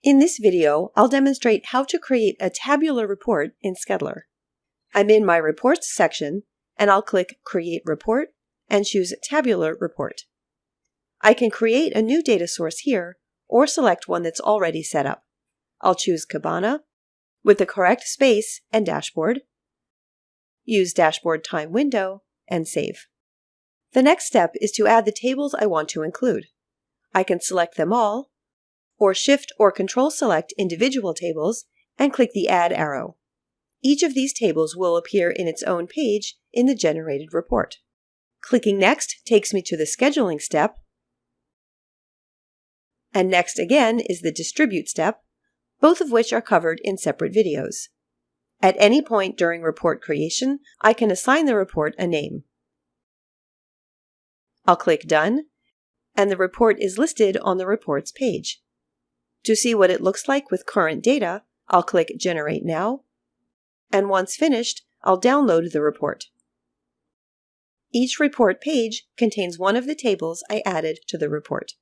In this video, I'll demonstrate how to create a tabular report in Skedler. I'm in my Reports section, and I'll click Create Report and choose Tabular Report. I can create a new data source here, or select one that's already set up. I'll choose Cabana, with the correct space and dashboard, use Dashboard Time Window, and save. The next step is to add the tables I want to include. I can select them all, or Shift or Control select individual tables and click the Add arrow. Each of these tables will appear in its own page in the generated report. Clicking Next takes me to the Scheduling step, and next again is the Distribute step, both of which are covered in separate videos. At any point during report creation, I can assign the report a name. I'll click Done, and the report is listed on the Reports page. To see what it looks like with current data, I'll click Generate Now, and once finished, I'll download the report. Each report page contains one of the tables I added to the report.